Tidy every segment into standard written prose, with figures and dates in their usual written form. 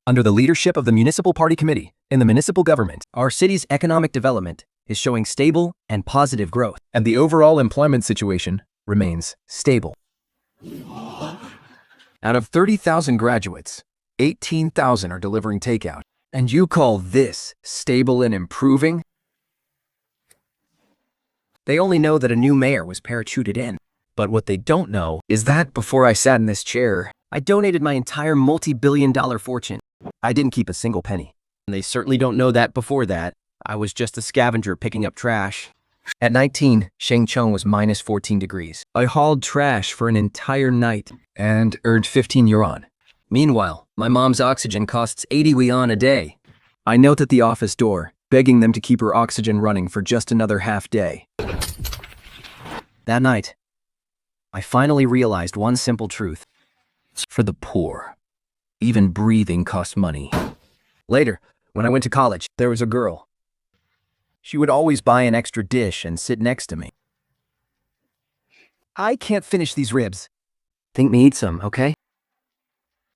Under the leadership of the Municipal Party Committee in the municipal government, our city's economic development is showing stable and positive growth, and the overall employment situation remains stable. Out of 30,000 graduates, 18,000 are delivering takeout. And you call this stable and improving? They only know that a new mayor was parachuted in. But what they don't know is that before I sat in this chair, I donated my entire multi-billion-dollar fortune. I didn't keep a single penny. And they certainly don't know that before that, I was just a scavenger picking up trash. At 19, Shangcheng was minus 14 degrees. I hauled trash for an entire night and earned 15 yuan. Meanwhile, my mom's oxygen costs 80 yuan a day. I knelt at the office door, begging them to keep her oxygen running for just another half day. That night, I finally realized one simple truth. For the poor, even breathing costs money. Later, when I went to college, there was a girl. She would always buy an extra dish and sit next to me. I can't finish these ribs. Think me eat some, okay?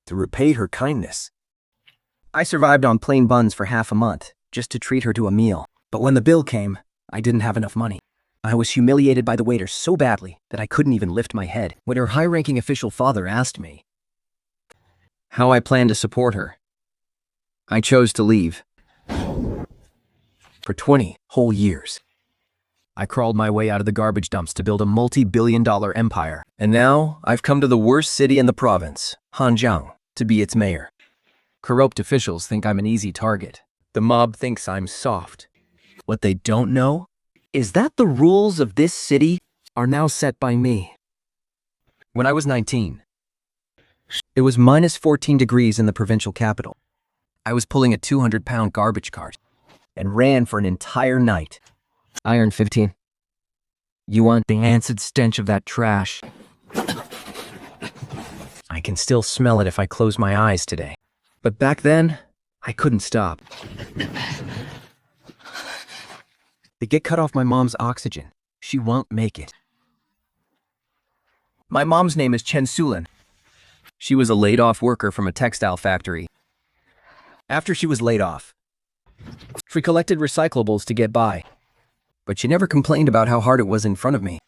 To repay her kindness. I survived on plain buns for half a month, just to treat her to a meal. But when the bill came, I didn't have enough money. I was humiliated by the waiter so badly that I couldn't even lift my head when her high-ranking official father asked me how I planned to support her. I chose to leave. For 20 whole years, I crawled my way out of the garbage dumps to build a multi-billion-dollar empire. And now, I've come to the worst city in the province, Hanjiang, to be its mayor. Corrupt officials think I'm an easy target. The mob thinks I'm soft. What they don't know is that the rules of this city are now set by me. When I was 19, it was minus 14 degrees in the provincial capital. I was pulling a 200-pound garbage cart and ran for an entire night. I earned 15 yuan. The rancid stench of that trash. I can still smell it if I close my eyes today. But back then, I couldn't stop. They get cut off my mom's oxygen. She won't make it. My mom's name is Chen Sulin. She was a laid-off worker from a textile factory. After she was laid off, she collected recyclables to get by. But she never complained about how hard it was in front of me.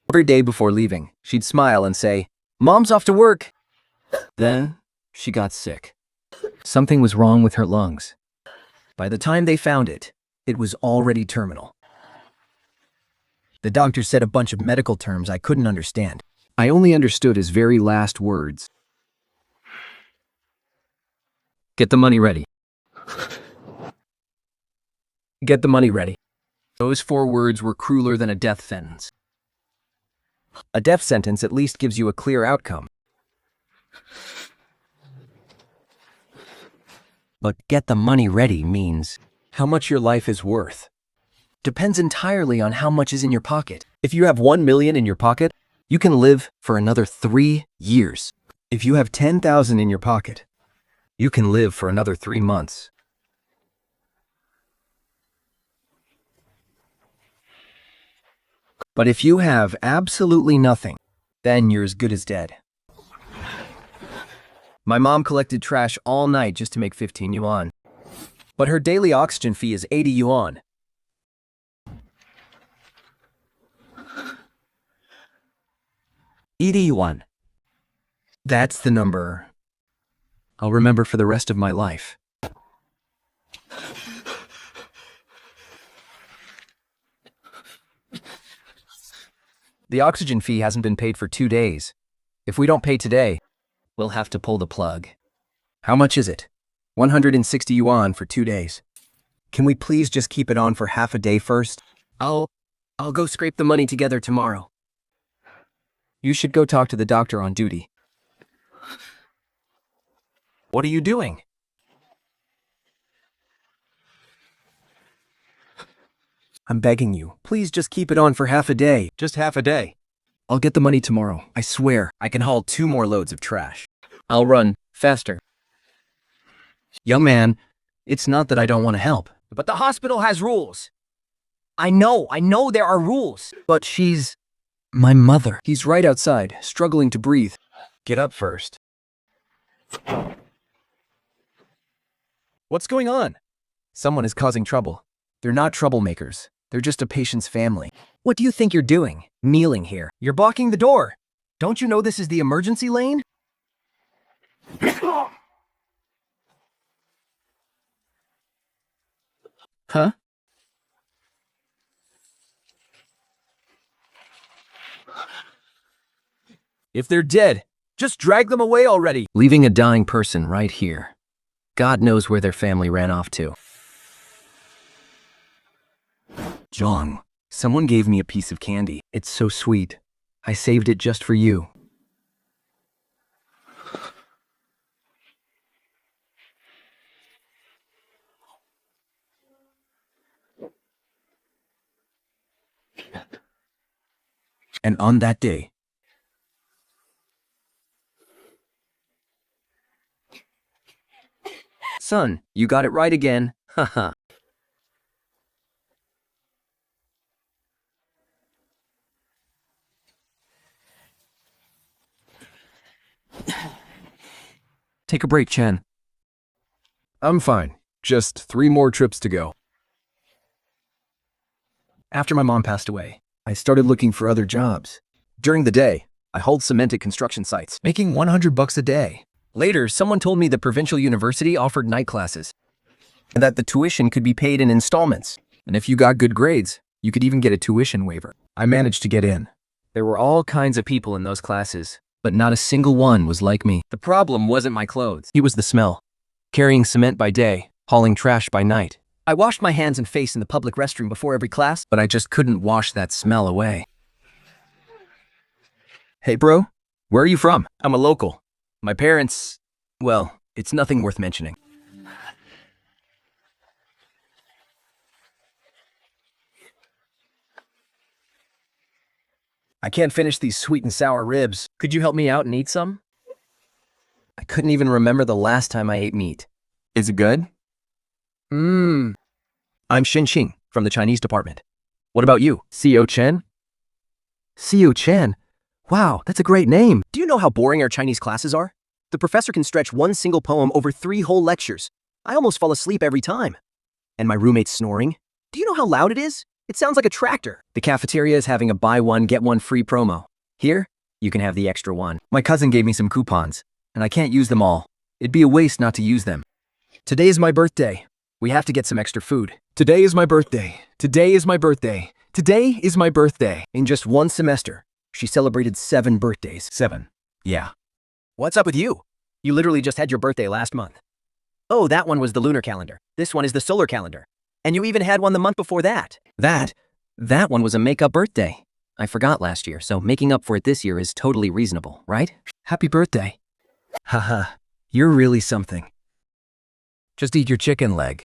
Every day before leaving, she'd smile and say, "Mom's off to work." Then, she got sick. Something was wrong with her lungs. By the time they found it, it was already terminal. The doctor said a bunch of medical terms I couldn't understand. I only understood his very last words. Get the money ready. Get the money ready. Those 4 words were crueler than a death sentence. A death sentence at least gives you a clear outcome. But get the money ready means how much your life is worth. Depends entirely on how much is in your pocket. If you have 1 million in your pocket, you can live for another 3 years. If you have 10,000 in your pocket, you can live for another 3 months. But if you have absolutely nothing, then you're as good as dead. My mom collected trash all night just to make 15 yuan. But her daily oxygen fee is 80 yuan. $80. That's the number I'll remember for the rest of my life. The oxygen fee hasn't been paid for 2 days. If we don't pay today, we'll have to pull the plug. How much is it? 160 yuan for 2 days. Can we please just keep it on for half a day first? I'll go scrape the money together tomorrow. You should go talk to the doctor on duty. What are you doing? I'm begging you, please just keep it on for half a day. Just half a day. I'll get the money tomorrow. I swear, I can haul 2 more loads of trash. I'll run faster. Young man, it's not that I don't want to help. But the hospital has rules. I know there are rules. But she's my mother. He's right outside, struggling to breathe. Get up first. What's going on? Someone is causing trouble. They're not troublemakers. They're just a patient's family. What do you think you're doing, kneeling here? You're blocking the door. Don't you know this is the emergency lane? Huh? If they're dead, just drag them away already. Leaving a dying person right here. God knows where their family ran off to. Jong, someone gave me a piece of candy. It's so sweet. I saved it just for you. And on that day, son, you got it right again. Haha. Take a break, Chen. I'm fine. Just 3 more trips to go. After my mom passed away, I started looking for other jobs. During the day, I hauled cement at construction sites, making $100 a day. Later, someone told me the provincial university offered night classes, and that the tuition could be paid in installments. And if you got good grades, you could even get a tuition waiver. I managed to get in. There were all kinds of people in those classes, but not a single one was like me. The problem wasn't my clothes. It was the smell. Carrying cement by day, hauling trash by night. I washed my hands and face in the public restroom before every class, but I just couldn't wash that smell away. Hey bro, where are you from? I'm a local. My parents, well, it's nothing worth mentioning. I can't finish these sweet and sour ribs. Could you help me out and eat some? I couldn't even remember the last time I ate meat. Is it good? I'm Xin Xing from the Chinese department. What about you? Xiao Chen? Xiao Chen? Wow, that's a great name. Do you know how boring our Chinese classes are? The professor can stretch one single poem over 3 whole lectures. I almost fall asleep every time. And my roommate's snoring. Do you know how loud it is? It sounds like a tractor. The cafeteria is having a buy one, get one free promo. Here, you can have the extra one. My cousin gave me some coupons, and I can't use them all. It'd be a waste not to use them. Today is my birthday. We have to get some extra food. Today is my birthday. Today is my birthday. Today is my birthday. In just 1 semester, she celebrated 7 birthdays. 7. Yeah. What's up with you? You literally just had your birthday last month. Oh, that one was the lunar calendar. This one is the solar calendar. And you even had one the month before that. That one was a make-up birthday. I forgot last year, so making up for it this year is totally reasonable, right? Happy birthday. Haha, you're really something. Just eat your chicken leg.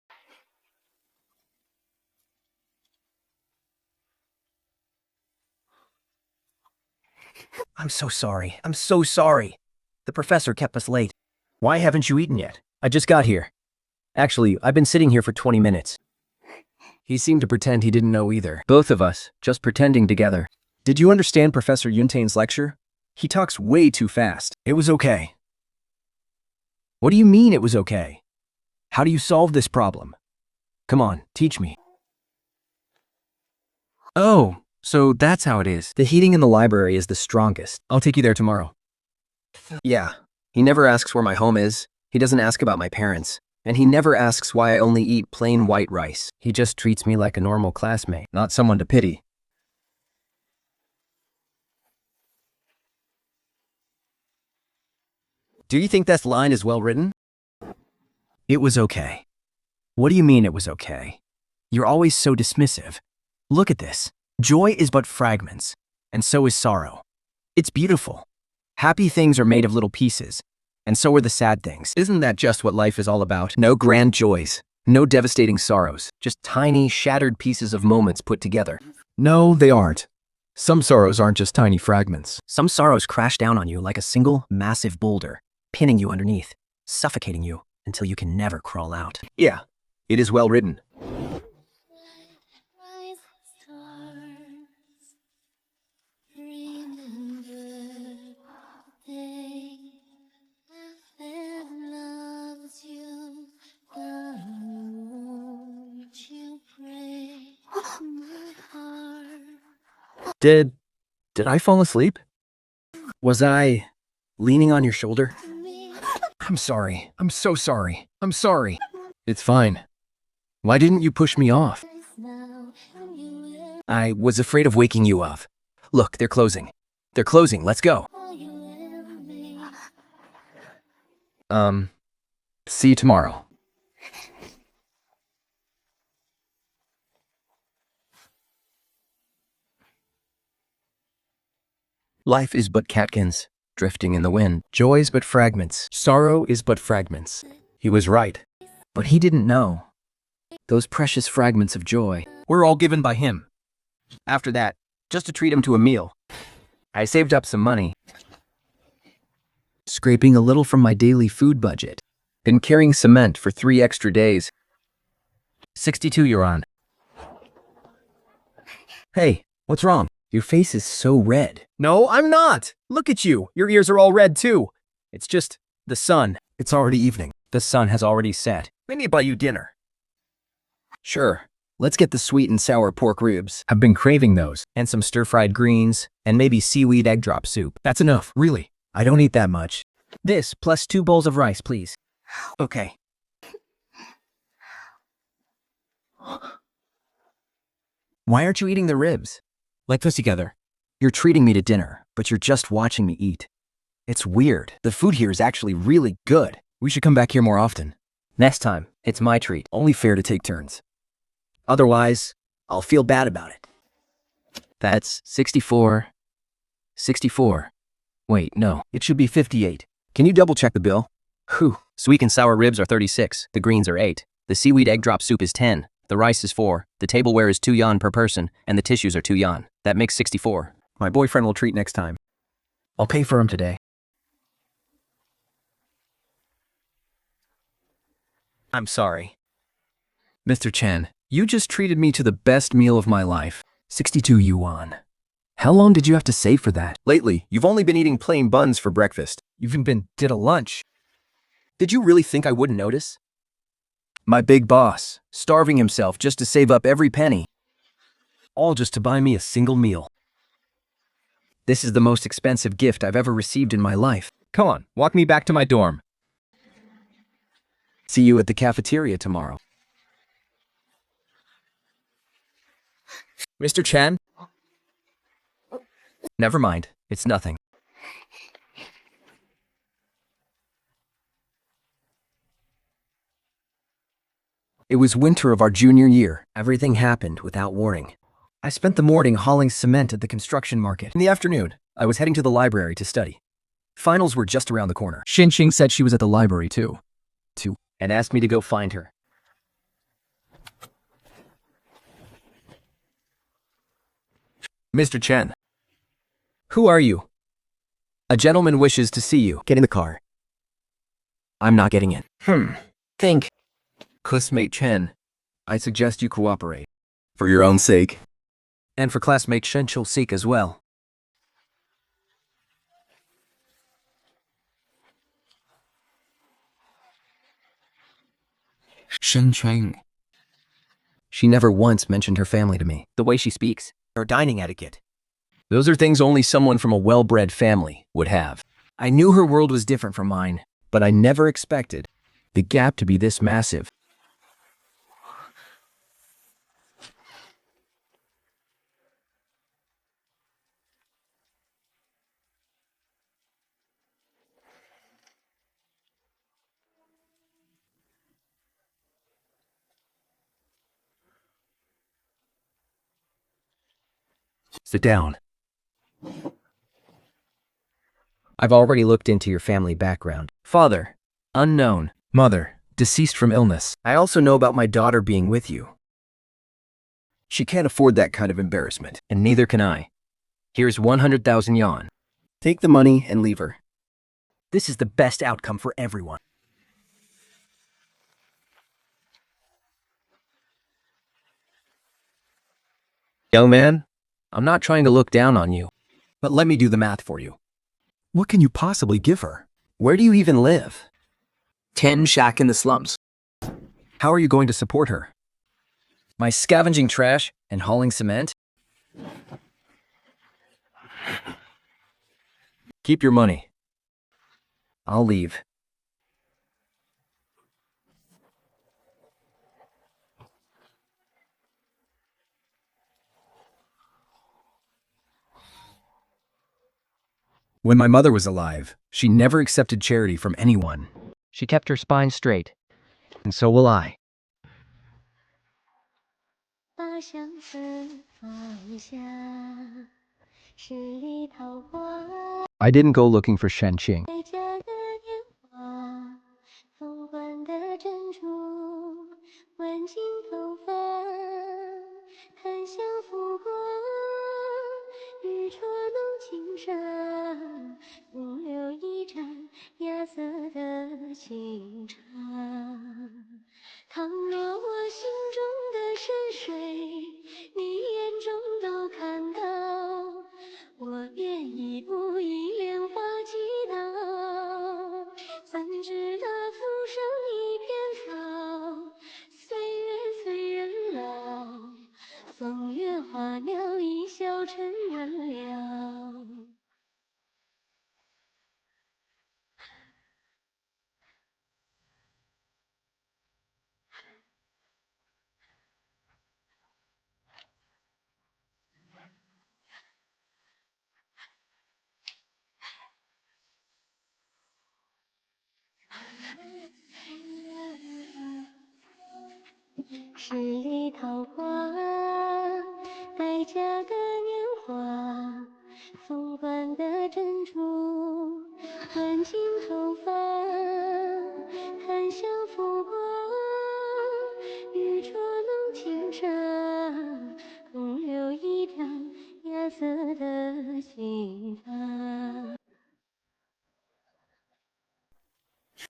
I'm so sorry. I'm so sorry. The professor kept us late. Why haven't you eaten yet? I just got here. Actually, I've been sitting here for 20 minutes. He seemed to pretend he didn't know either. Both of us, just pretending together. Did you understand Professor Yuntane's lecture? He talks way too fast. It was okay. What do you mean it was okay? How do you solve this problem? Come on, teach me. Oh, so that's how it is. The heating in the library is the strongest. I'll take you there tomorrow. Yeah, he never asks where my home is. He doesn't ask about my parents. And he never asks why I only eat plain white rice. He just treats me like a normal classmate, not someone to pity. Do you think that line is well written? It was okay. What do you mean it was okay? You're always so dismissive. Look at this. Joy is but fragments, and so is sorrow. It's beautiful. Happy things are made of little pieces, and so are the sad things. Isn't that just what life is all about? No grand joys, no devastating sorrows, just tiny, shattered pieces of moments put together. No, they aren't. Some sorrows aren't just tiny fragments. Some sorrows crash down on you like a single, massive boulder, pinning you underneath, suffocating you until you can never crawl out. Yeah, it is well written. Did I fall asleep? Was I leaning on your shoulder? I'm sorry. I'm so sorry. I'm sorry. It's fine. Why didn't you push me off? I was afraid of waking you up. Look, they're closing. They're closing. Let's go. See you tomorrow. Life is but catkins, drifting in the wind. Joy is but fragments. Sorrow is but fragments. He was right. But he didn't know. Those precious fragments of joy were all given by him. After that, just to treat him to a meal, I saved up some money, scraping a little from my daily food budget, and carrying cement for 3 extra days. 62 yuan. Hey, what's wrong? Your face is so red. No, I'm not. Look at you. Your ears are all red too. It's just the sun. It's already evening. The sun has already set. Let me buy you dinner. Sure. Let's get the sweet and sour pork ribs. I've been craving those. And some stir-fried greens, and maybe seaweed egg drop soup. That's enough, really. I don't eat that much. This, plus 2 bowls of rice, please. Okay. Why aren't you eating the ribs? Like this together. You're treating me to dinner, but you're just watching me eat. It's weird. The food here is actually really good. We should come back here more often. Next time, it's my treat. Only fair to take turns. Otherwise, I'll feel bad about it. That's 64. 64. Wait, no, it should be 58. Can you double check the bill? Whew. Sweet and sour ribs are 36. The greens are 8. The seaweed egg drop soup is 10. The rice is 4. The tableware is 2 yuan per person, and the tissues are 2 yuan. That makes 64. My boyfriend will treat next time. I'll pay for him today. I'm sorry. Mr. Chen, you just treated me to the best meal of my life. 62 yuan. How long did you have to save for that? Lately, you've only been eating plain buns for breakfast. You've even did a lunch. Did you really think I wouldn't notice? My big boss, starving himself just to save up every penny. All just to buy me a single meal. This is the most expensive gift I've ever received in my life. Come on, walk me back to my dorm. See you at the cafeteria tomorrow. Mr. Chen? Never mind, it's nothing. It was winter of our junior year. Everything happened without warning. I spent the morning hauling cement at the construction market. In the afternoon, I was heading to the library to study. Finals were just around the corner. Xinxing said she was at the library too, and asked me to go find her. Mr. Chen. Who are you? A gentleman wishes to see you. Get in the car. I'm not getting in. Think. Classmate Chen, I suggest you cooperate. For your own sake. And for classmate Shen Chul's sake as well. Shen Cheng. She never once mentioned her family to me. The way she speaks, her dining etiquette. Those are things only someone from a well-bred family would have. I knew her world was different from mine, but I never expected the gap to be this massive. Sit down. I've already looked into your family background. Father, unknown. Mother, deceased from illness. I also know about my daughter being with you. She can't afford that kind of embarrassment, and neither can I. Here's 100,000 yuan. Take the money and leave her. This is the best outcome for everyone. Young man, I'm not trying to look down on you, but let me do the math for you. What can you possibly give her? Where do you even live? 10 shack in the slums. How are you going to support her? By scavenging trash and hauling cement? Keep your money. I'll leave. When my mother was alive, she never accepted charity from anyone. She kept her spine straight. And so will I. I didn't go looking for Shenqing.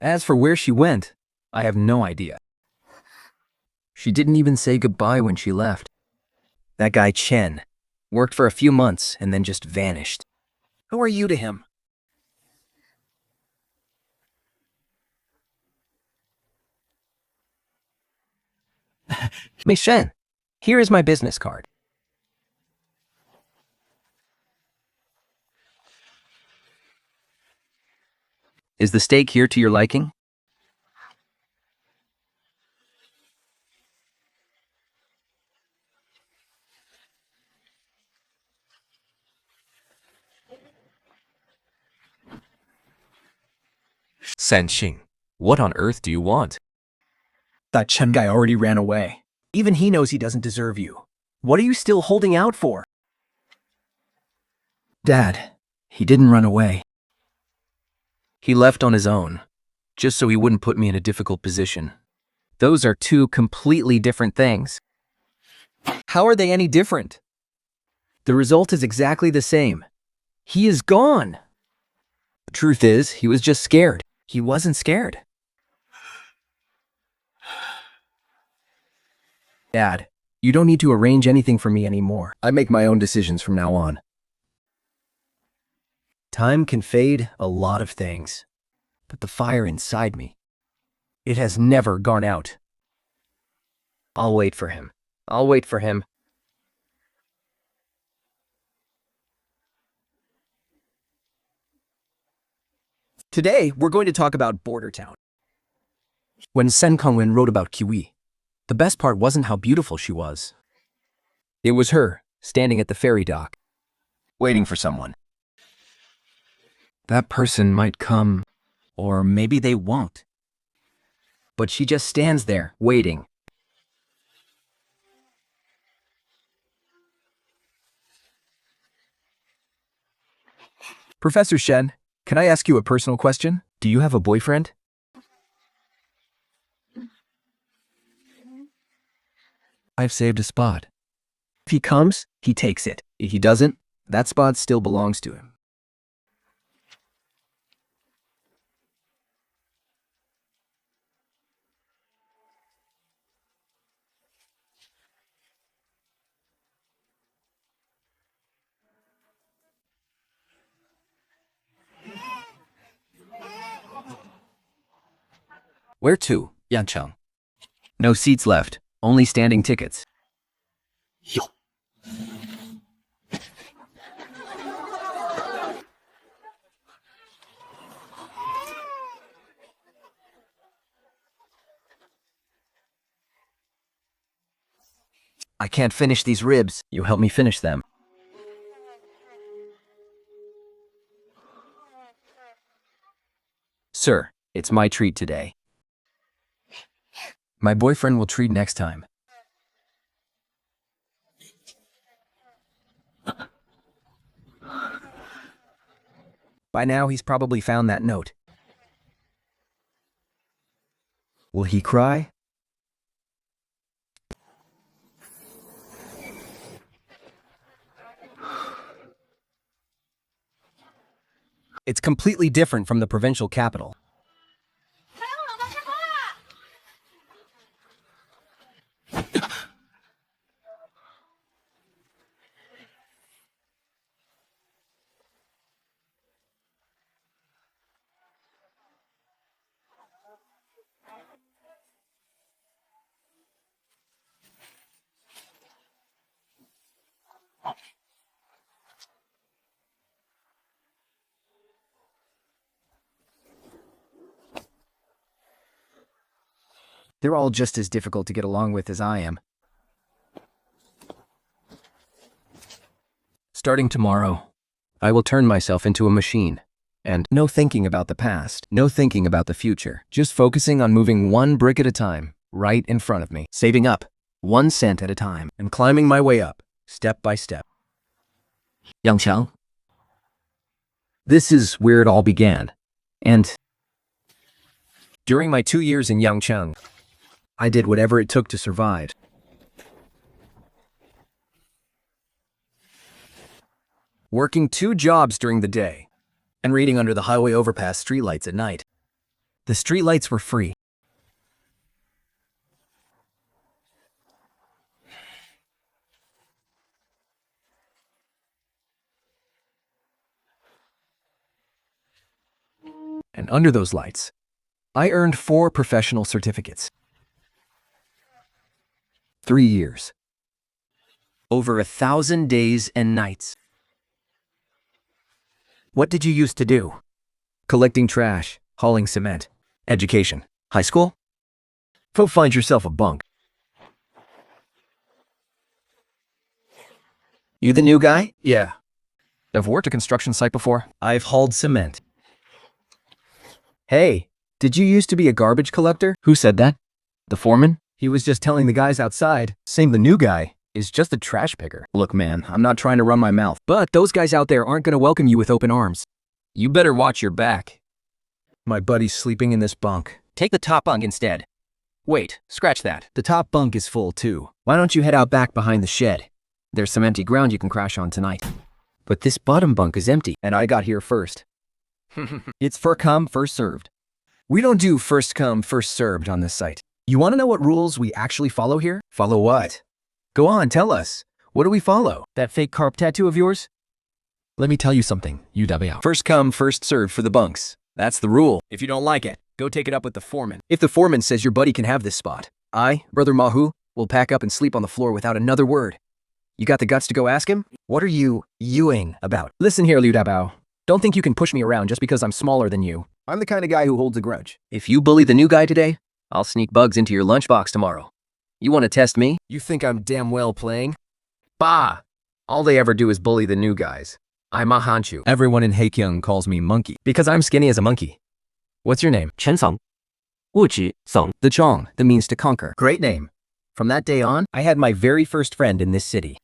As for where she went, I have no idea. She didn't even say goodbye when she left. That guy Chen worked for a few months and then just vanished. Who are you to him? Miss Shen, here is my business card. Is the steak here to your liking? Sanxing, what on earth do you want? That Chen guy already ran away. Even he knows he doesn't deserve you. What are you still holding out for? Dad, he didn't run away. He left on his own, just so he wouldn't put me in a difficult position. Those are two completely different things. How are they any different? The result is exactly the same. He is gone. The truth is, he was just scared. He wasn't scared. Dad, you don't need to arrange anything for me anymore. I make my own decisions from now on. Time can fade a lot of things, but the fire inside me, it has never gone out. I'll wait for him. I'll wait for him. Today, we're going to talk about Border Town. When Sen Kongwen wrote about Kiwi, the best part wasn't how beautiful she was. It was her, standing at the ferry dock, waiting for someone. That person might come, or maybe they won't. But she just stands there, waiting. Professor Shen, can I ask you a personal question? Do you have a boyfriend? I've saved a spot. If he comes, he takes it. If he doesn't, that spot still belongs to him. Where to, Yancheng? No seats left, only standing tickets. I can't finish these ribs. You help me finish them. Sir, it's my treat today. My boyfriend will treat next time. By now, he's probably found that note. Will he cry? It's completely different from the provincial capital. They're all just as difficult to get along with as I am. Starting tomorrow, I will turn myself into a machine. And no thinking about the past, no thinking about the future, just focusing on moving one brick at a time, right in front of me, saving up 1 cent at a time, and climbing my way up, step by step. Yangqiang, This is where it all began. And during my 2 years in Yangcheng, I did whatever it took to survive. Working 2 jobs during the day and reading under the highway overpass streetlights at night. The streetlights were free. And under those lights, I earned 4 professional certificates. 3 years. Over 1,000 days and nights. What did you used to do? Collecting trash, hauling cement. Education. High school? Go find yourself a bunk. You the new guy? Yeah. I've worked a construction site before. I've hauled cement. Hey, did you used to be a garbage collector? Who said that? The foreman? He was just telling the guys outside, saying the new guy is just a trash picker. Look, man, I'm not trying to run my mouth, but those guys out there aren't going to welcome you with open arms. You better watch your back. My buddy's sleeping in this bunk. Take the top bunk instead. Wait, scratch that. The top bunk is full too. Why don't you head out back behind the shed? There's some empty ground you can crash on tonight. But this bottom bunk is empty, and I got here first. It's first come, first served. We don't do first come, first served on this site. You want to know what rules we actually follow here? Follow what? Go on, tell us. What do we follow? That fake carp tattoo of yours? Let me tell you something, you Dabiao. First come, first served for the bunks. That's the rule. If you don't like it, go take it up with the foreman. If the foreman says your buddy can have this spot, I, Brother Mahu, will pack up and sleep on the floor without another word. You got the guts to go ask him? What are you youing about? Listen here, Liu Dabao. Don't think you can push me around just because I'm smaller than you. I'm the kind of guy who holds a grudge. If you bully the new guy today, I'll sneak bugs into your lunchbox tomorrow. You want to test me? You think I'm damn well playing? Bah! All they ever do is bully the new guys. I'm a Hanchu. Everyone in Heikyung calls me Monkey because I'm skinny as a monkey. What's your name? Chen Song, Wu Ji Song. The Chong, that means to conquer. Great name. From that day on, I had my very first friend in this city.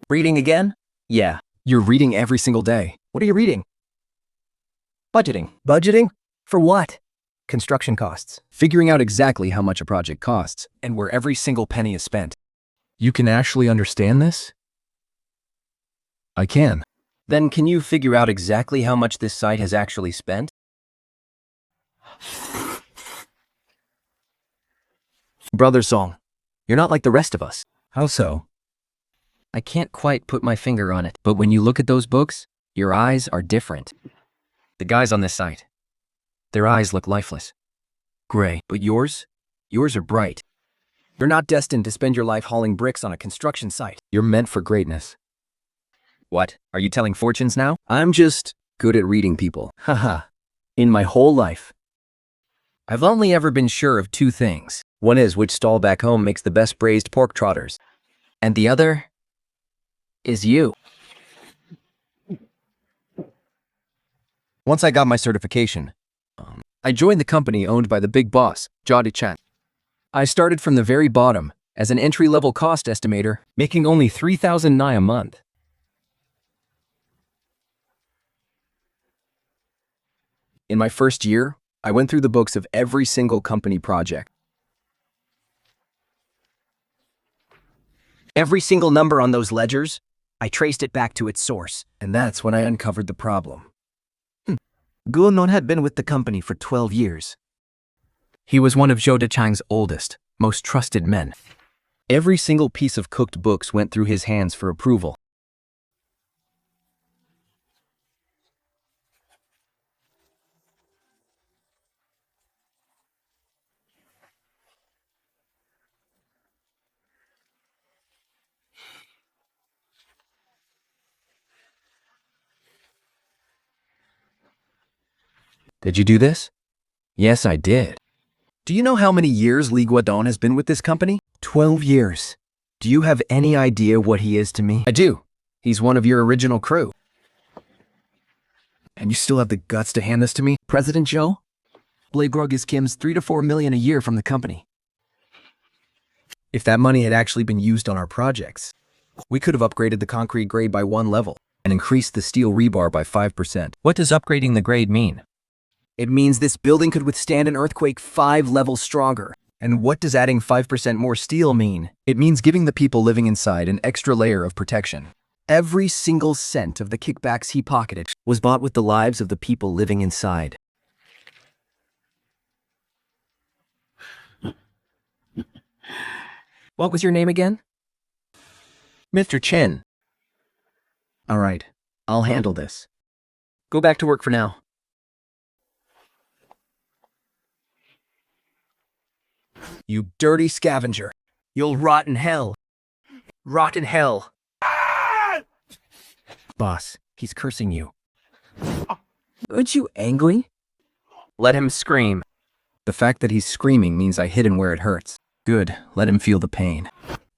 Reading again? Yeah, you're reading every single day. What are you reading? Budgeting. Budgeting? For what? Construction costs. Figuring out exactly how much a project costs and where every single penny is spent. You can actually understand this? I can. Then can you figure out exactly how much this site has actually spent? Brother Song, you're not like the rest of us. How so? I can't quite put my finger on it, but when you look at those books, your eyes are different. The guys on this site, their eyes look lifeless. Gray. But yours? Yours are bright. You're not destined to spend your life hauling bricks on a construction site. You're meant for greatness. What? Are you telling fortunes now? I'm just good at reading people. Haha. In my whole life, I've only ever been sure of 2 things. One is which stall back home makes the best braised pork trotters. And the other is you. Once I got my certification, I joined the company owned by the big boss, Jody Chan. I started from the very bottom as an entry-level cost estimator, making only 3,000 Nai a month. In my first year, I went through the books of every single company project. Every single number on those ledgers, I traced it back to its source. And that's when I uncovered the problem. Guonon had been with the company for 12 years. He was one of Zhou Dechang's oldest, most trusted men. Every single piece of cooked books went through his hands for approval. Did you do this? Yes, I did. Do you know how many years Li Guodong has been with this company? 12 years. Do you have any idea what he is to me? I do. He's one of your original crew. And you still have the guts to hand this to me? President Zhou? Blagrug is Kim's 3 to 4 million a year from the company. If that money had actually been used on our projects, we could have upgraded the concrete grade by 1 level and increased the steel rebar by 5%. What does upgrading the grade mean? It means this building could withstand an earthquake 5 levels stronger. And what does adding 5% more steel mean? It means giving the people living inside an extra layer of protection. Every single cent of the kickbacks he pocketed was bought with the lives of the people living inside. What was your name again? Mr. Chen. All right, I'll handle this. Go back to work for now. You dirty scavenger. You'll rot in hell. Rot in hell. Boss, he's cursing you. Aren't you angry? Let him scream. The fact that he's screaming means I hit him where it hurts. Good, let him feel the pain.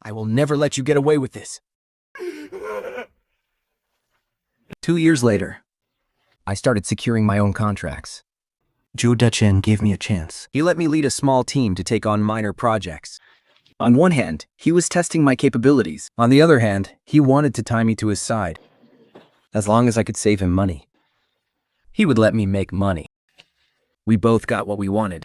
I will never let you get away with this. 2 years later, I started securing my own contracts. Zhou Dechen gave me a chance. He let me lead a small team to take on minor projects. On one hand, he was testing my capabilities. On the other hand, he wanted to tie me to his side. As long as I could save him money, he would let me make money. We both got what we wanted.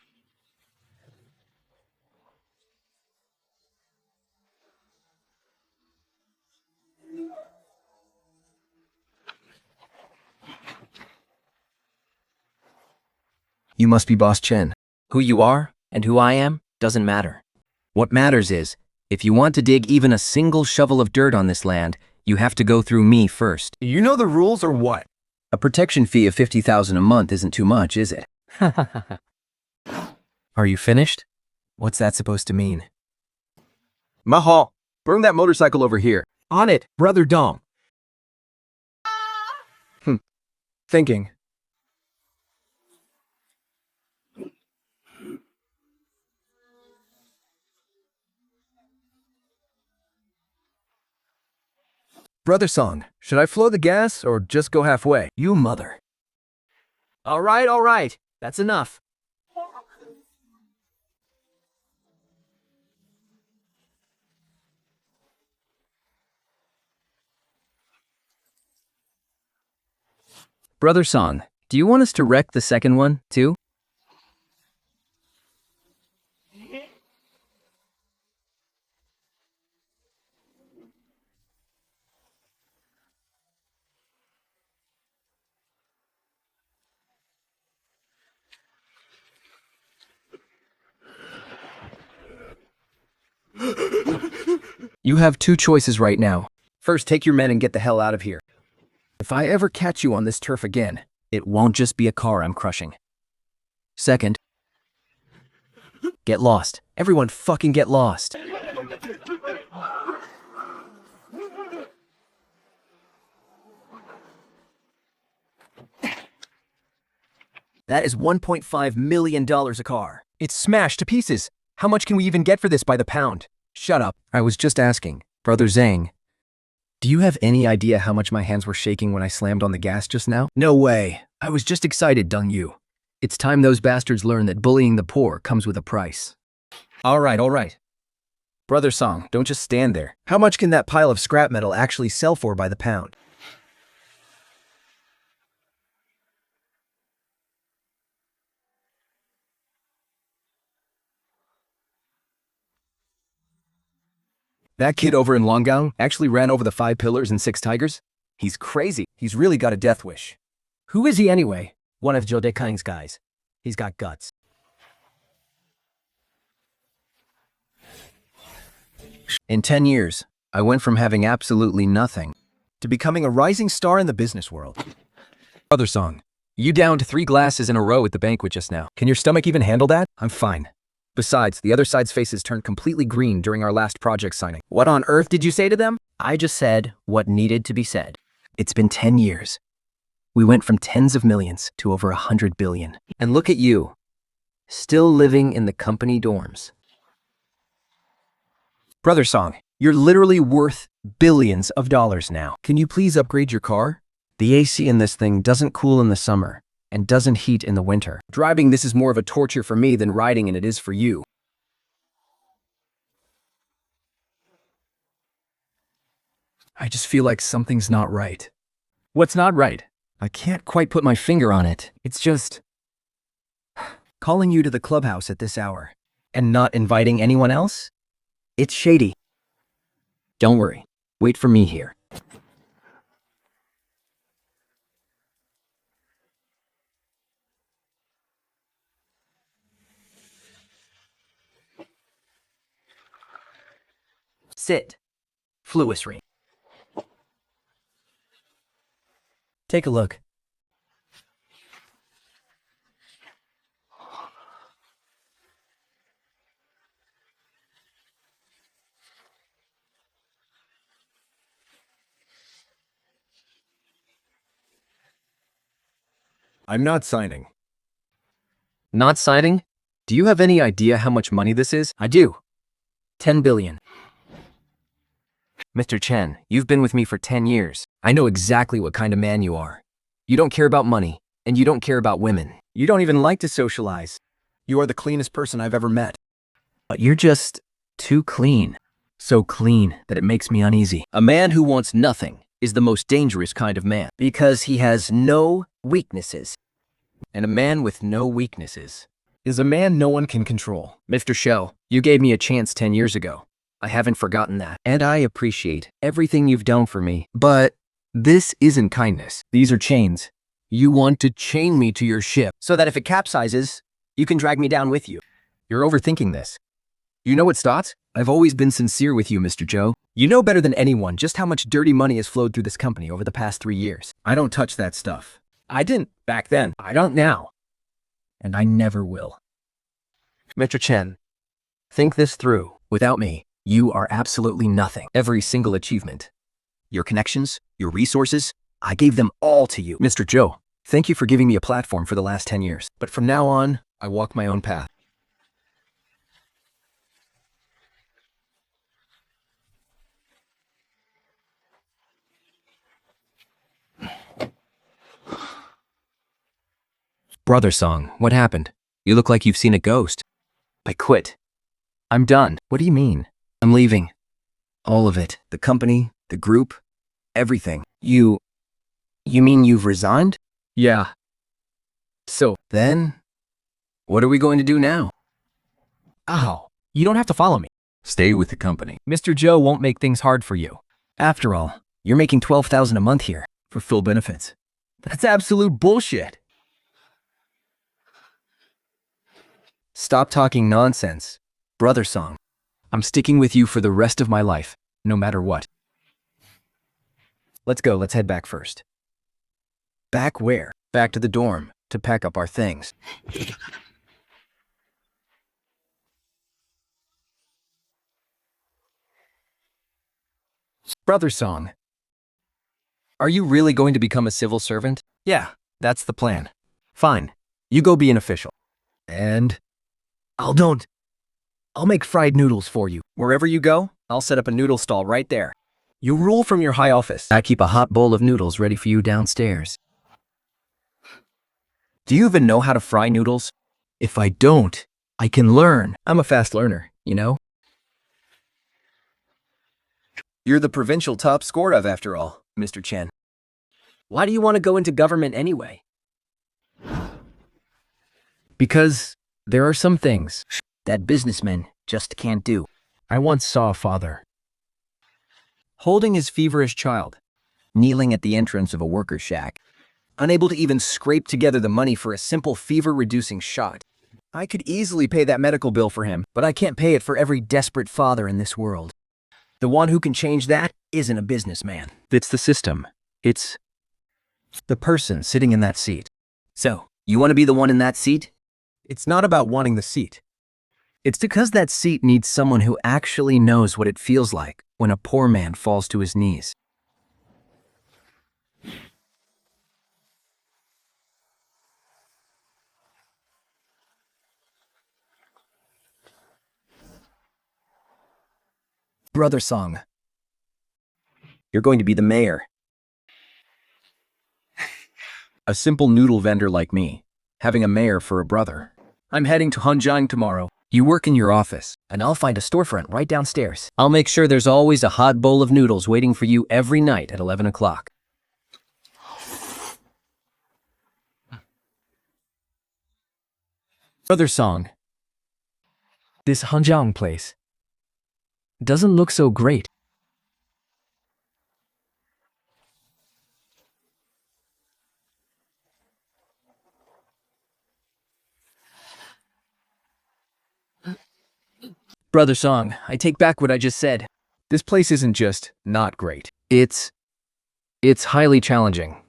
You must be Boss Chen. Who you are and who I am doesn't matter. What matters is, if you want to dig even a single shovel of dirt on this land, you have to go through me first. You know the rules or what? A protection fee of 50,000 a month isn't too much, is it? Are you finished? What's that supposed to mean? Mahal, bring that motorcycle over here. On it, Brother Dong. Thinking. Brother Song, should I flow the gas or just go halfway? You mother. All right. That's enough. Brother Song, do you want us to wreck the second one, too? You have 2 choices right now. First, take your men and get the hell out of here. If I ever catch you on this turf again, it won't just be a car I'm crushing. Second, get lost. Everyone fucking get lost. That is $1.5 million a car. It's smashed to pieces. How much can we even get for this by the pound? Shut up. I was just asking. Brother Zhang, do you have any idea how much my hands were shaking when I slammed on the gas just now? No way. I was just excited, Deng Yu. It's time those bastards learn that bullying the poor comes with a price. All right. Brother Song, don't just stand there. How much can that pile of scrap metal actually sell for by the pound? That kid over in Longgang actually ran over the 5 pillars and 6 tigers? He's crazy. He's really got a death wish. Who is he anyway? One of Zhou Dekang's guys. He's got guts. In 10 years, I went from having absolutely nothing to becoming a rising star in the business world. Brother Song, you downed 3 glasses in a row at the banquet just now. Can your stomach even handle that? I'm fine. Besides, the other side's faces turned completely green during our last project signing. What on earth did you say to them? I just said what needed to be said. It's been 10 years. We went from tens of millions to over 100 billion. And look at you, still living in the company dorms. Brother Song, you're literally worth billions of dollars now. Can you please upgrade your car? The AC in this thing doesn't cool in the summer and doesn't heat in the winter. Driving this is more of a torture for me than riding, and it is for you. I just feel like something's not right. What's not right? I can't quite put my finger on it. It's just calling you to the clubhouse at this hour and not inviting anyone else? It's shady. Don't worry, wait for me here. Sit. Fluousry. Take a look. I'm not signing. Not signing? Do you have any idea how much money this is? I do. 10 billion. Mr. Chen, you've been with me for 10 years. I know exactly what kind of man you are. You don't care about money, and you don't care about women. You don't even like to socialize. You are the cleanest person I've ever met. But you're just too clean. So clean that it makes me uneasy. A man who wants nothing is the most dangerous kind of man. Because he has no weaknesses. And a man with no weaknesses Is a man no one can control. Mr. Shou, you gave me a chance 10 years ago. I haven't forgotten that. And I appreciate everything you've done for me. But this isn't kindness. These are chains. You want to chain me to your ship so that if it capsizes, you can drag me down with you. You're overthinking this. You know what, Stotts? I've always been sincere with you, Mr. Zhou. You know better than anyone just how much dirty money has flowed through this company over the past 3 years. I don't touch that stuff. I didn't back then. I don't now. And I never will. Mr. Chen, think this through. Without me, you are absolutely nothing. Every single achievement. Your connections, your resources, I gave them all to you. Mr. Zhou, thank you for giving me a platform for the last 10 years. But from now on, I walk my own path. Brother Song, what happened? You look like you've seen a ghost. I quit. I'm done. What do you mean? I'm leaving. All of it. The company, the group, everything. You mean you've resigned? Yeah. So, then, what are we going to do now? Ow, you don't have to follow me. Stay with the company. Mr. Zhou won't make things hard for you. After all, you're making $12,000 a month here for full benefits. That's absolute bullshit. Stop talking nonsense. Brother Song, I'm sticking with you for the rest of my life, no matter what. Let's go, let's head back first. Back where? Back to the dorm, to pack up our things. Brother Song, are you really going to become a civil servant? Yeah, that's the plan. Fine, you go be an official. And I'll I'll make fried noodles for you. Wherever you go, I'll set up a noodle stall right there. You rule from your high office. I keep a hot bowl of noodles ready for you downstairs. Do you even know how to fry noodles? If I don't, I can learn. I'm a fast learner, you know? You're the provincial top scorer after all, Mr. Chen. Why do you want to go into government anyway? Because there are some things that businessmen just can't do. I once saw a father Holding his feverish child, kneeling at the entrance of a worker shack, unable to even scrape together the money for a simple fever-reducing shot. I could easily pay that medical bill for him, but I can't pay it for every desperate father in this world. The one who can change that isn't a businessman. It's the system. It's The person sitting in that seat. So, you want to be the one in that seat? It's not about wanting the seat. It's because that seat needs someone who actually knows what it feels like when a poor man falls to his knees. Brother Song. You're going to be the mayor. A simple noodle vendor like me, having a mayor for a brother. I'm heading to Hanjiang tomorrow. You work in your office, and I'll find a storefront right downstairs. I'll make sure there's always a hot bowl of noodles waiting for you every night at 11 o'clock. Brother Song. This Hanjiang place doesn't look so great. Brother Song, I take back what I just said. This place isn't just not great. It's highly challenging.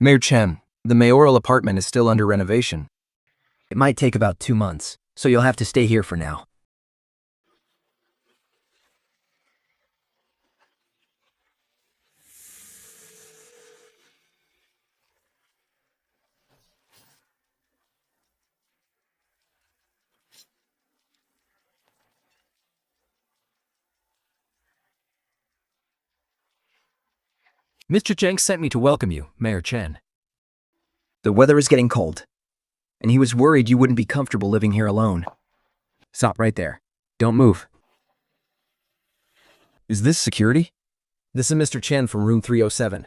Mayor Chen, the mayoral apartment is still under renovation. It might take about 2 months, so you'll have to stay here for now. Mr. Zhang sent me to welcome you, Mayor Chen. The weather is getting cold, and he was worried you wouldn't be comfortable living here alone. Stop right there. Don't move. Is this security? This is Mr. Chen from room 307.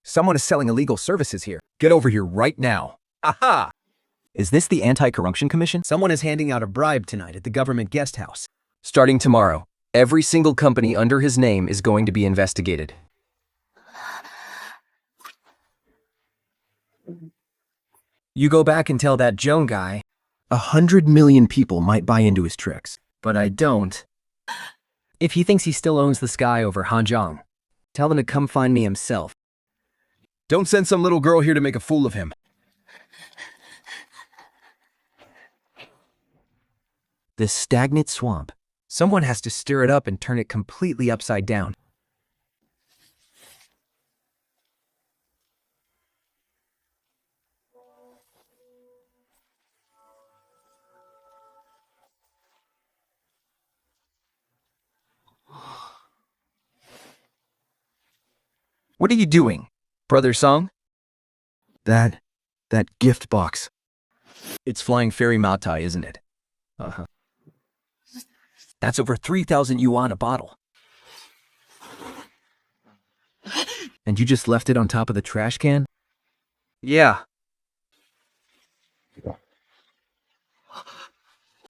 Someone is selling illegal services here. Get over here right now. Aha! Is this the Anti-Corruption Commission? Someone is handing out a bribe tonight at the government guest house. Starting tomorrow, every single company under his name is going to be investigated. You go back and tell that Joan guy, 100 million people might buy into his tricks, but I don't. If he thinks he still owns the sky over Hanjiang, tell him to come find me himself. Don't send some little girl here to make a fool of him. This stagnant swamp, someone has to stir it up and turn it completely upside down. What are you doing, Brother Song? That gift box. It's flying fairy Maotai, isn't it? Uh-huh. That's over 3,000 yuan a bottle. And you just left it on top of the trash can? Yeah.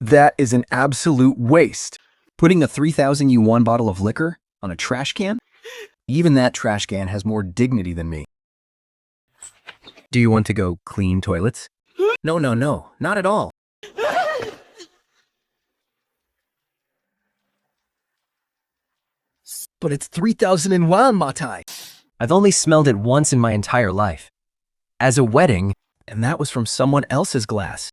That is an absolute waste. Putting a 3,000 yuan bottle of liquor on a trash can? Even that trash can has more dignity than me. Do you want to go clean toilets? No, not at all. But it's 3,000 yuan, Matai. I've only smelled it once in my entire life. As a wedding, and that was from someone else's glass.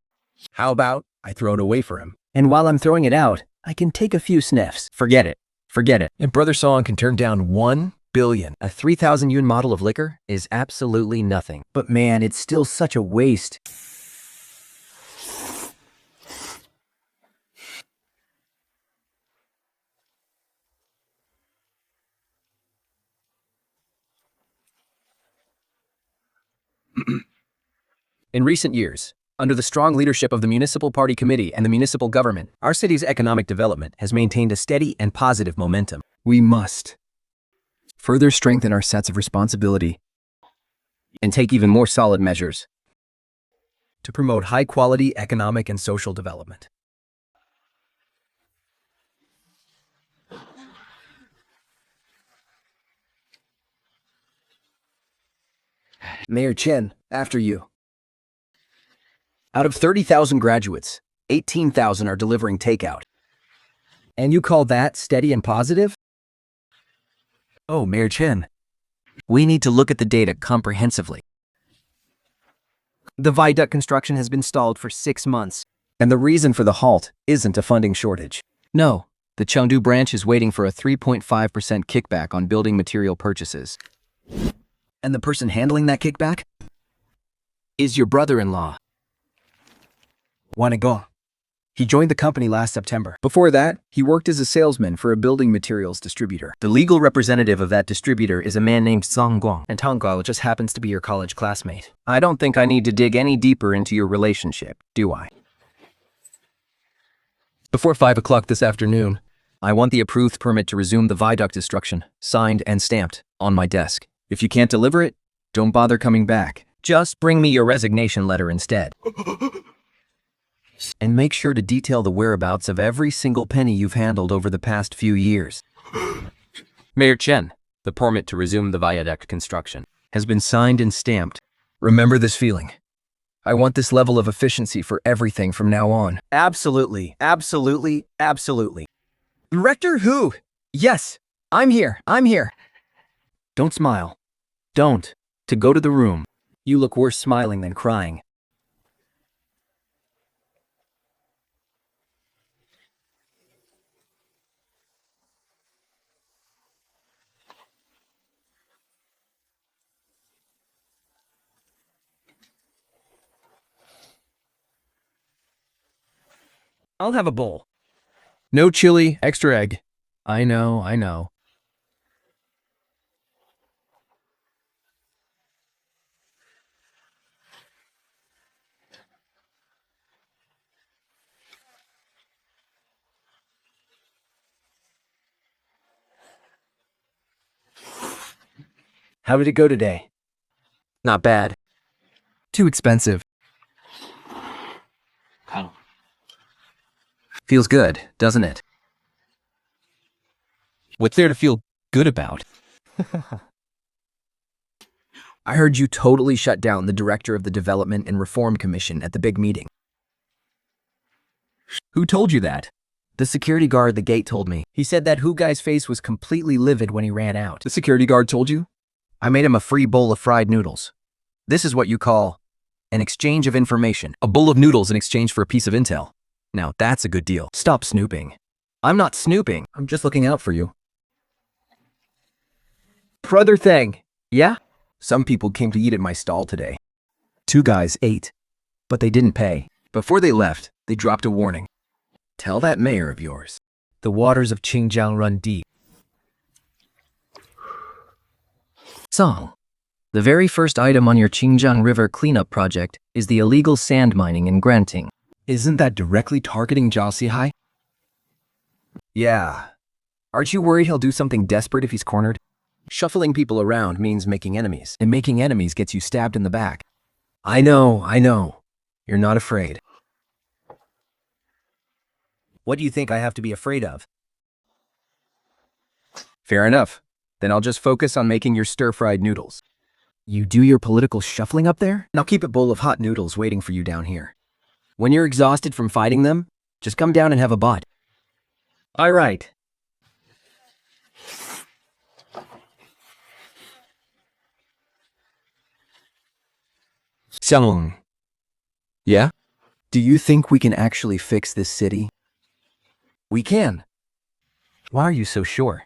How about I throw it away for him? And while I'm throwing it out, I can take a few sniffs. Forget it. Forget it. And Brother Song can turn down 1 billion. A 3,000 yuan model of liquor is absolutely nothing. But man, it's still such a waste. In recent years, under the strong leadership of the Municipal Party Committee and the municipal government, our city's economic development has maintained a steady and positive momentum. We must further strengthen our sense of responsibility and take even more solid measures to promote high-quality economic and social development. Mayor Chen, after you. Out of 30,000 graduates, 18,000 are delivering takeout. And you call that steady and positive? Oh, Mayor Chen, we need to look at the data comprehensively. The viaduct construction has been stalled for 6 months. And the reason for the halt isn't a funding shortage. No, the Chengdu branch is waiting for a 3.5% kickback on building material purchases. And the person handling that kickback is your brother-in-law. Wanna He joined the company last September. Before that, he worked as a salesman for a building materials distributor. The legal representative of that distributor is a man named Zhang Guang, and Tang Guo just happens to be your college classmate. I don't think I need to dig any deeper into your relationship, do I? Before 5 o'clock this afternoon, I want the approved permit to resume the viaduct destruction, signed and stamped, on my desk. If you can't deliver it, don't bother coming back. Just bring me your resignation letter instead. And make sure to detail the whereabouts of every single penny you've handled over the past few years. Mayor Chen, the permit to resume the viaduct construction has been signed and stamped. Remember this feeling. I want this level of efficiency for everything from now on. Absolutely, absolutely, absolutely. Rector Hu! Yes, I'm here. Don't smile. Don't. To go to the room. You look worse smiling than crying. I'll have a bowl. No chili, extra egg. I know. How did it go today? Not bad. Too expensive. Feels good, doesn't it? What's there to feel good about? I heard you totally shut down the director of the Development and Reform Commission at the big meeting. Who told you that? The security guard at the gate told me. He said that Hu guy's face was completely livid when he ran out. The security guard told you? I made him a free bowl of fried noodles. This is what you call an exchange of information. A bowl of noodles in exchange for a piece of intel. Now that's a good deal. Stop snooping. I'm not snooping. I'm just looking out for you. Brother thing. Yeah? Some people came to eat at my stall today. 2 guys ate, but they didn't pay. Before they left, they dropped a warning. Tell that mayor of yours. The waters of Qingjiang run deep. Song. The very first item on your Qingjiang River cleanup project is the illegal sand mining in Granting. Isn't that directly targeting Jia Xihai? Yeah. Aren't you worried he'll do something desperate if he's cornered? Shuffling people around means making enemies, and making enemies gets you stabbed in the back. I know. You're not afraid. What do you think I have to be afraid of? Fair enough. Then I'll just focus on making your stir-fried noodles. You do your political shuffling up there? And I'll keep a bowl of hot noodles waiting for you down here. When you're exhausted from fighting them, just come down and have a bite. All right. Xianglong. Yeah? Do you think we can actually fix this city? We can. Why are you so sure?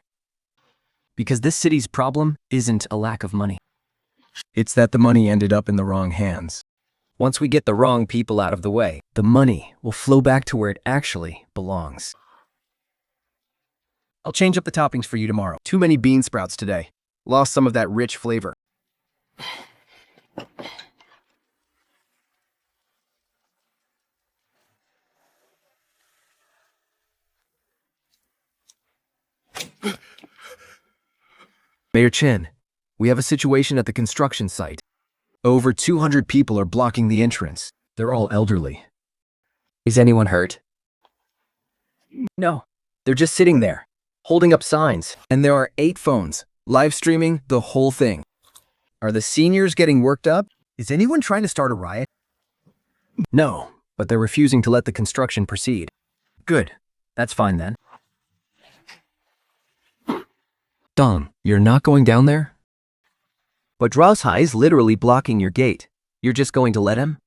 Because this city's problem isn't a lack of money. It's that the money ended up in the wrong hands. Once we get the wrong people out of the way, the money will flow back to where it actually belongs. I'll change up the toppings for you tomorrow. Too many bean sprouts today. Lost some of that rich flavor. Mayor Chen, we have a situation at the construction site. Over 200 people are blocking the entrance. They're all elderly. Is anyone hurt? No, they're just sitting there, holding up signs. And there are 8 phones, live streaming the whole thing. Are the seniors getting worked up? Is anyone trying to start a riot? No, but they're refusing to let the construction proceed. Good, that's fine then. Dong, you're not going down there? But Draoshai is literally blocking your gate. You're just going to let him?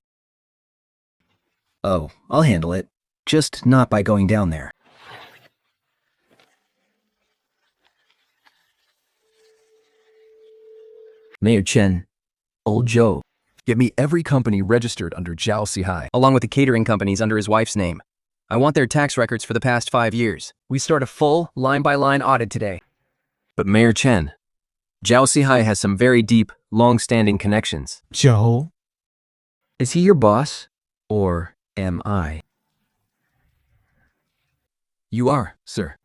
Oh, I'll handle it. Just not by going down there. Mayor Chen, Old Joe, get me every company registered under Zhao Sihai, along with the catering companies under his wife's name. I want their tax records for the past 5 years. We start a full, line-by-line audit today. But Mayor Chen, Zhao Sihai has some very deep, long-standing connections. Joe? Is he your boss? Or am I? You are, sir.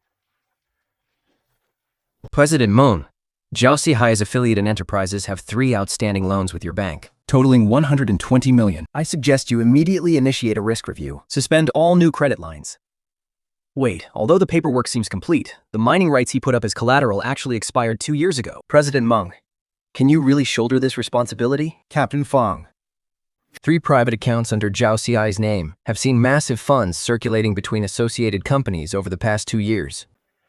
President Moon, Zhao Sihai's affiliate and enterprises have 3 outstanding loans with your bank, totaling 120 million. I suggest you immediately initiate a risk review. Suspend all new credit lines. Wait, although the paperwork seems complete, the mining rights he put up as collateral actually expired 2 years ago. President Meng, can you really shoulder this responsibility? Captain Fong. 3 private accounts under Zhao Sihai's name have seen massive funds circulating between associated companies over the past 2 years.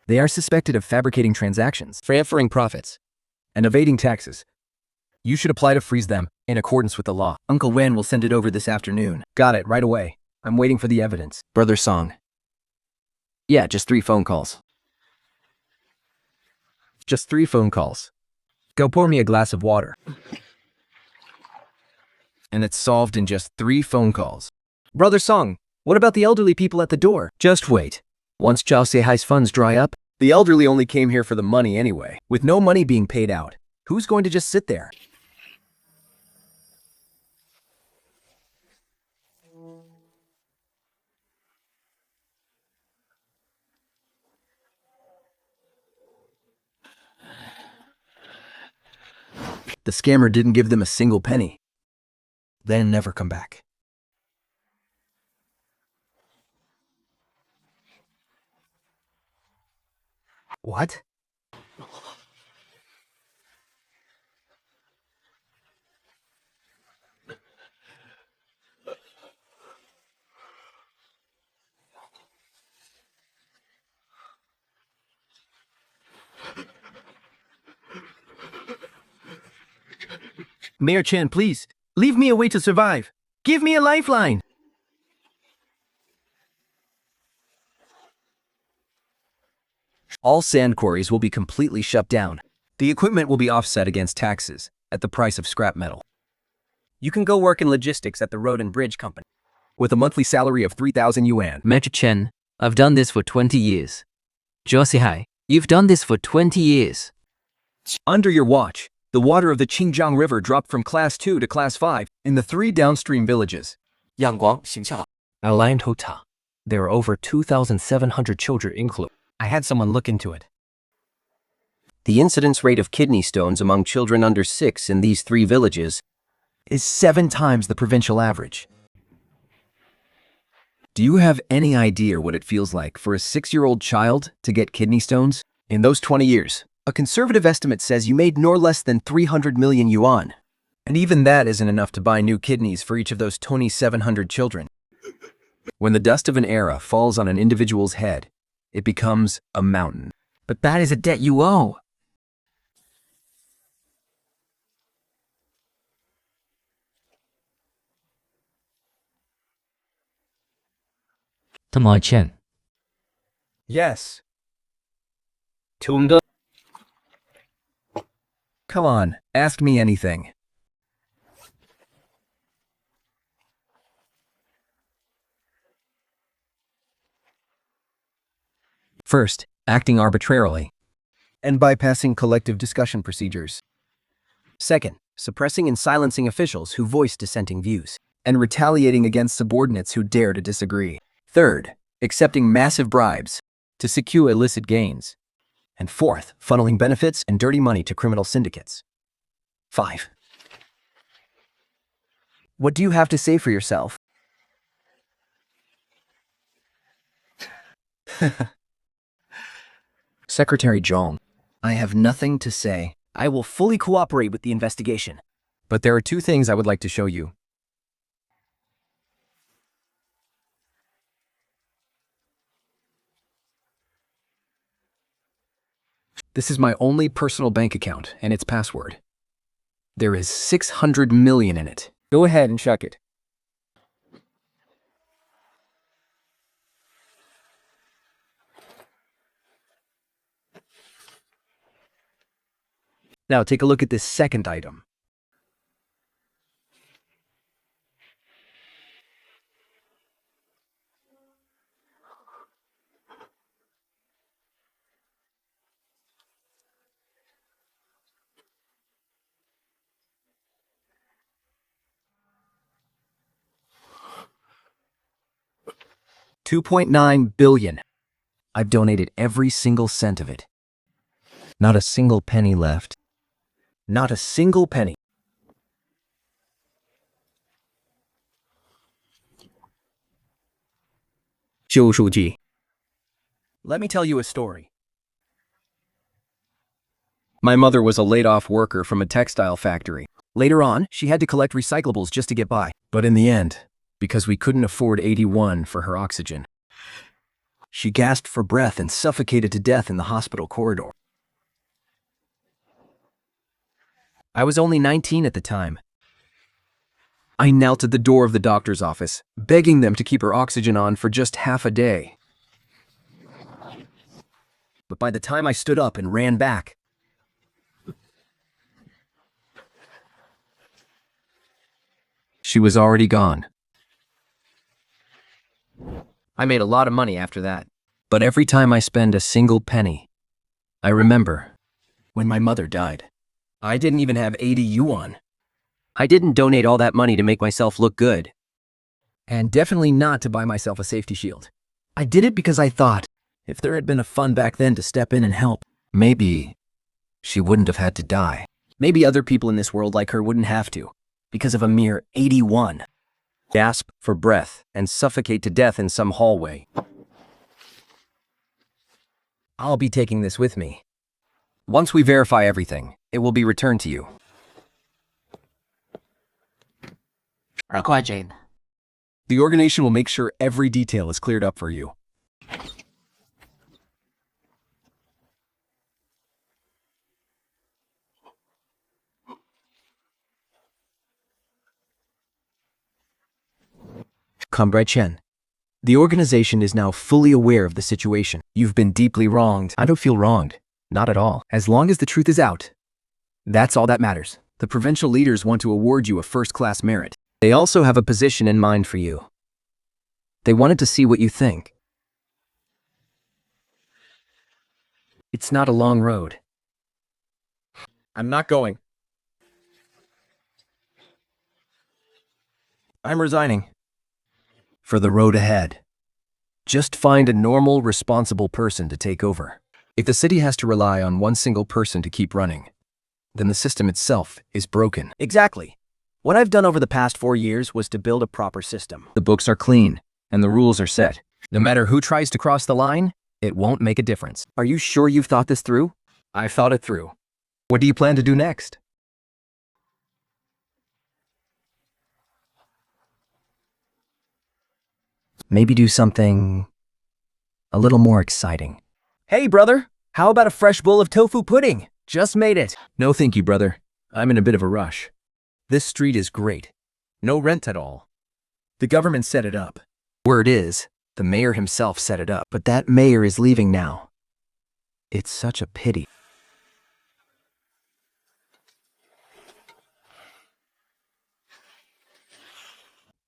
They are suspected of fabricating transactions, transferring profits, and evading taxes. You should apply to freeze them in accordance with the law. Uncle Wen will send it over this afternoon. Got it, right away. I'm waiting for the evidence. Brother Song. Yeah, just 3 phone calls. Just 3 phone calls. Go pour me a glass of water. And it's solved in just 3 phone calls. Brother Song, what about the elderly people at the door? Just wait. Once Zhao Sihai's funds dry up, the elderly only came here for the money anyway. With no money being paid out, who's going to just sit there? The scammer didn't give them a single penny. Then never come back. What? Mayor Chen, please, leave me a way to survive. Give me a lifeline. All sand quarries will be completely shut down. The equipment will be offset against taxes at the price of scrap metal. You can go work in logistics at the Road and Bridge Company with a monthly salary of 3,000 yuan. Mayor Chen, I've done this for 20 years. Zhao Sihai, you've done this for 20 years. Under your watch, the water of the Qingjiang River dropped from Class 2 to Class 5 in the 3 downstream villages. 阳光形象 Aligned Hota. There are over 2,700 children included. I had someone look into it. The incidence rate of kidney stones among children under 6 in these 3 villages is 7 times the provincial average. Do you have any idea what it feels like for a 6-year-old child to get kidney stones? In those 20 years, a conservative estimate says you made no less than 300 million yuan. And even that isn't enough to buy new kidneys for each of those 2,700 children. When the dust of an era falls on an individual's head, it becomes a mountain. But that is a debt you owe. To my Chen. Yes. 좀 더. Come on, ask me anything. First, acting arbitrarily And bypassing collective discussion procedures. Second, suppressing and silencing officials who voice dissenting views. And retaliating against subordinates who dare to disagree. Third, accepting massive bribes to secure illicit gains. And fourth, funneling benefits and dirty money to criminal syndicates. 5. What do you have to say for yourself? Secretary Zhong, I have nothing to say. I will fully cooperate with the investigation. But there are 2 things I would like to show you. This is my only personal bank account and its password. There is 600 million in it. Go ahead and check it. Now take a look at this second item. $2.9 billion. I've donated every single cent of it. Not a single penny left. Not a single penny. Let me tell you a story. My mother was a laid-off worker from a textile factory. Later on, she had to collect recyclables just to get by. But in the end, because we couldn't afford 81 for her oxygen, she gasped for breath and suffocated to death in the hospital corridor. I was only 19 at the time. I knelt at the door of the doctor's office, begging them to keep her oxygen on for just half a day. But by the time I stood up and ran back, she was already gone. I made a lot of money after that. But every time I spend a single penny, I remember when my mother died. I didn't even have 80 yuan. I didn't donate all that money to make myself look good. And definitely not to buy myself a safety shield. I did it because I thought, if there had been a fund back then to step in and help, maybe she wouldn't have had to die. Maybe other people in this world like her wouldn't have to, because of a mere 81. Gasp for breath and suffocate to death in some hallway. I'll be taking this with me. Once we verify everything, it will be returned to you. 快Jane. The organization will make sure every detail is cleared up for you. Comrade Chen, the organization is now fully aware of the situation. You've been deeply wronged. I don't feel wronged. Not at all. As long as the truth is out, that's all that matters. The provincial leaders want to award you a first-class merit. They also have a position in mind for you. They wanted to see what you think. It's not a long road. I'm not going. I'm resigning. For the road ahead, just find a normal, responsible person to take over. If the city has to rely on one single person to keep running, then the system itself is broken. Exactly. What I've done over the past 4 years was to build a proper system. The books are clean, and the rules are set. No matter who tries to cross the line, it won't make a difference. Are you sure you've thought this through? I've thought it through. What do you plan to do next? Maybe do something a little more exciting. Hey, brother! How about a fresh bowl of tofu pudding? Just made it. No thank you, brother. I'm in a bit of a rush. This street is great. No rent at all. The government set it up. Word is, the mayor himself set it up. But that mayor is leaving now. It's such a pity.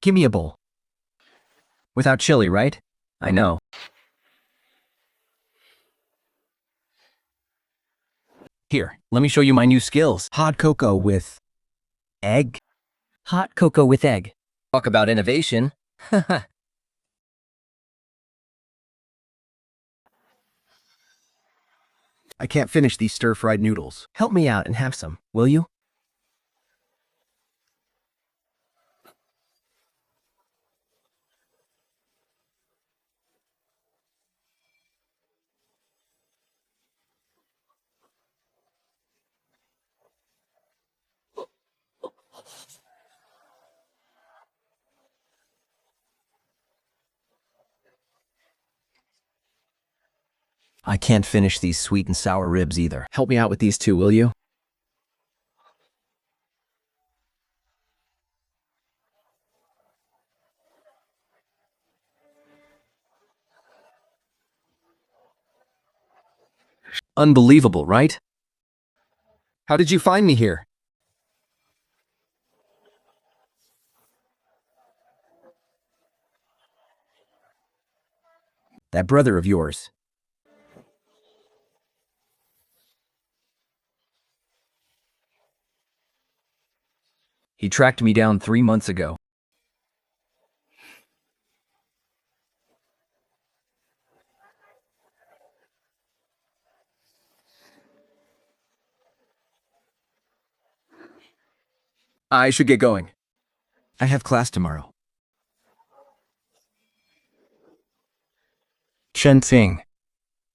Give me a bowl. Without chili, right? I know. Here, let me show you my new skills. Hot cocoa with egg. Hot cocoa with egg. Talk about innovation. I can't finish these stir-fried noodles. Help me out and have some, will you? I can't finish these sweet and sour ribs either. Help me out with these two, will you? Unbelievable, right? How did you find me here? That brother of yours. He tracked me down 3 months ago. I should get going. I have class tomorrow. Chen Ting,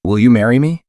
will you marry me?